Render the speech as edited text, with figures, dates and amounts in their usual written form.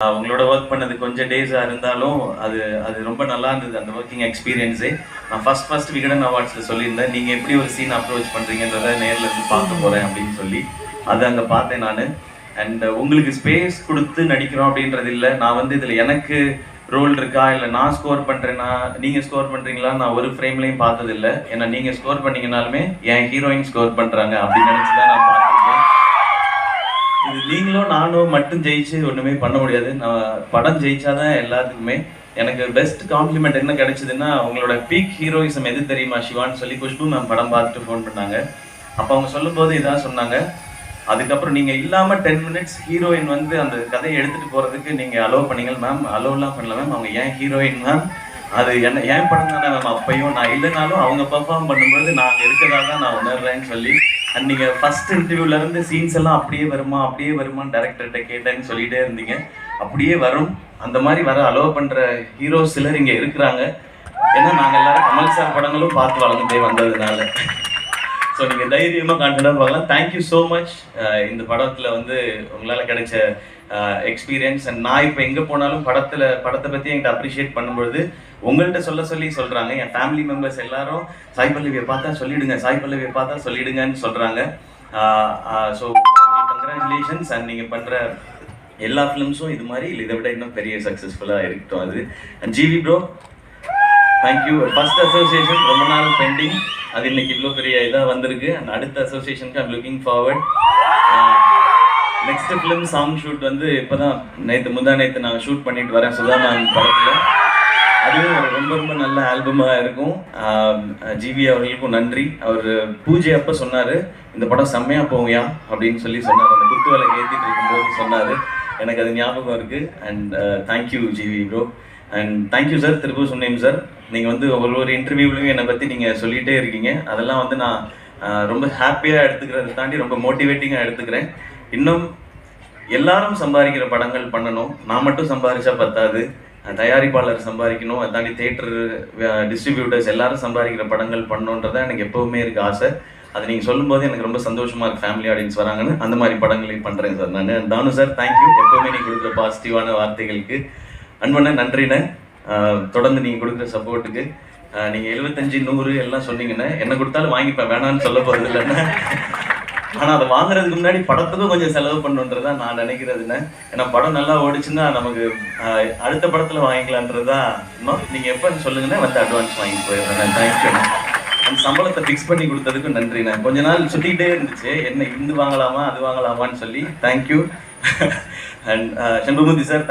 உங்களோட ஒர்க் பண்ணது கொஞ்சம் டேஸாக இருந்தாலும் அது அது ரொம்ப நல்லா இருந்தது அந்த ஒர்க்கிங் எக்ஸ்பீரியன்ஸே. நான் ஃபர்ஸ்ட் விகடன் அவார்ட்ஸில் சொல்லியிருந்தேன், நீங்கள் எப்படி ஒரு சீன் அப்ரோச் பண்ணுறீங்கன்றத நேரில் இருந்து பார்க்க போகிறேன் அப்படின்னு சொல்லி அதை அங்கே பார்த்தேன் நான். அண்ட் உங்களுக்கு ஸ்பேஸ் கொடுத்து நடிக்கிறோம் அப்படின்றது இல்லை, நான் வந்து இதில் எனக்கு ரோல் இருக்கா இல்லை நான் ஸ்கோர் பண்ணுறேன்னா நீங்கள் ஸ்கோர் பண்ணுறீங்களா நான் ஒரு ஃப்ரேம்லையும் பார்த்ததில்லை. ஏன்னா நீங்கள் ஸ்கோர் பண்ணீங்கனாலுமே என் ஹீரோயின் ஸ்கோர் பண்ணுறாங்க அப்படின்னு நினச்சி தான் நான் பார்த்துருக்கேன். இது நீங்களும் நானும் மட்டும் ஜெயிச்சு ஒன்றுமே பண்ண முடியாது. நான் படம் ஜெயிச்சாதான் எல்லாத்துக்குமே. எனக்கு பெஸ்ட் காம்ப்ளிமெண்ட் என்ன கிடைச்சதுன்னா, உங்களோட பீக் ஹீரோயிசம் எது தெரியுமா சிவான்னு சொல்லி குஷ்பு மேம் படம் பார்த்துட்டு ஃபோன் பண்ணாங்க. அப்போ அவங்க சொல்லும்போது இதான் சொன்னாங்க, அதுக்கப்புறம் நீங்கள் இல்லாமல் 10 மினிட்ஸ் ஹீரோயின் வந்து அந்த கதையை எடுத்துகிட்டு போகிறதுக்கு நீங்கள் அலோவ் பண்ணீங்க மேம். அலோவெலாம் பண்ணல மேம், அவங்க ஏன் ஹீரோயின் மேம், அது என்ன ஏன் படம் தானே மேம். அப்பையும் நான் இல்லைனாலும் அவங்க பர்ஃபார்ம் பண்ணும்போது நாங்கள் இருக்கிறதா தான் நான் உணர்றேன்னு சொல்லி, அண்ட் நீங்கள் ஃபஸ்ட் இன்டர்வியூலேருந்து சீன்ஸ் எல்லாம் அப்படியே வருமான்னு டேரக்டர்கிட்ட கேட்டேன்னு சொல்லிகிட்டே இருந்தீங்க. அப்படியே வரும், அந்த மாதிரி வர அலோவ் பண்ணுற ஹீரோஸ் சிலர் இங்கே இருக்கிறாங்க. ஏன்னா நாங்கள் எல்லாரும் கமல் சார் படங்களும் பார்த்து வளர்ந்துட்டே வந்ததுனால. ஸோ நீங்கள் தைரியமாக கான்ஃபிடண்டாக பார்க்கலாம். Thank you so much. இந்த படத்தில் வந்து உங்களால் கிடைச்ச எக்ஸ்பீரியன்ஸ். அண்ட் நான் இப்போ எங்கே போனாலும் படத்தை பற்றி என்கிட்ட அப்ரிஷியேட் பண்ணும்பொழுது உங்கள்கிட்ட சொல்கிறாங்க. என் ஃபேமிலி மெம்பர்ஸ் எல்லாரும் சாய் பல்லவியை பார்த்தா சொல்லிடுங்கன்னு சொல்கிறாங்க. So congratulations. அண்ட் நீங்கள் பண்ணுற எல்லா ஃபிலிம்ஸும் இது மாதிரி இல்லை, இதை விட இன்னும் பெரிய சக்ஸஸ்ஃபுல்லாக இருக்கட்டும் அது. And GV bro, thank you. First association ரொம்ப நாள் பெண்டிங், அது இன்னைக்கு இவ்வளோ பெரிய இதாக வந்திருக்கு. அண்ட் அடுத்த அசோசியேஷனுக்கு I'm looking forward. Next film song shoot வந்து இப்போ தான் நேற்று நான் ஷூட் பண்ணிட்டு வரேன் சுதாமன் படத்தில். அதுவும் ஒரு ரொம்ப நல்ல ஆல்பமாக இருக்கும். ஜிவி அவர்களுக்கும் நன்றி. அவர் பூஜை அப்போ சொன்னார், இந்த படம் செம்மையாக போவியா அப்படின்னு சொன்னார். அந்த குத்து வேலை ஏற்றிட்டு இருக்கும்போது சொன்னார். எனக்கு அது ஞாபகம் இருக்குது. And thank you GV bro. And thank you sir, Tiruppur சொன்னேன் சார். நீங்கள் வந்து ஒரு இன்டர்வியூலையும் என்னை பற்றி நீங்கள் சொல்லிகிட்டே இருக்கீங்க. அதெல்லாம் வந்து நான் ரொம்ப ஹாப்பியாக எடுத்துக்கிறத தாண்டி ரொம்ப மோட்டிவேட்டிங்காக எடுத்துக்கிறேன். இன்னும் எல்லாரும் சம்பாதிக்கிற படங்கள் பண்ணணும், நான் மட்டும் சம்பாதிச்சா பத்தாது, தயாரிப்பாளர் சம்பாதிக்கணும், அதை தாண்டி தேட்டர் டிஸ்ட்ரிபியூட்டர்ஸ் எல்லாரும் சம்பாதிக்கிற படங்கள் பண்ணணுன்றதான் எனக்கு எப்போவுமே இருக்குது ஆசை. அதை நீங்கள் சொல்லும்போது எனக்கு ரொம்ப சந்தோஷமாக இருக்குது. ஃபேமிலி ஆடியன்ஸ் வராங்கன்னு அந்த மாதிரி படங்களையும் பண்ணுறேன் சார் நான். தானு சார் தேங்க்யூ, எப்போவுமே நீங்கள் கொடுக்குற பாசிட்டிவான வார்த்தைகளுக்கு. அன்பண்ண நன்றிண்ணே. தொடர்ந்து நீங்கள் கொடுக்குற சப்போர்ட்டுக்கு. நீங்கள் 75 100 எல்லாம் சொன்னீங்கண்ணே, என்ன கொடுத்தாலும் வாங்கிப்பேன், வேணான்னு சொல்ல போகிறது இல்லைண்ணே. ஆனால் அதை வாங்குறதுக்கு முன்னாடி படத்துக்கும் கொஞ்சம் செலவு பண்ணுன்றதான் நான் நினைக்கிறதுண்ணே. ஏன்னா படம் நல்லா ஓடிச்சுன்னா நமக்கு அடுத்த படத்தில் வாங்கிக்கலான்றதா. இன்னும் நீங்கள் எப்போன்னு சொல்லுங்கண்ணே, வந்து அட்வான்ஸ் வாங்கிட்டு போயிடுறேன். தேங்க்யூண்ணே. அந்த சம்பளத்தை ஃபிக்ஸ் பண்ணி கொடுத்ததுக்கும் நன்றிண்ணே. கொஞ்ச நாள் சுற்றிக்கிட்டே இருந்துச்சு, என்ன இது வாங்கலாமா அது வாங்கலாமான்னு சொல்லி. தேங்க்யூ. And Shanmugamoorthy sir.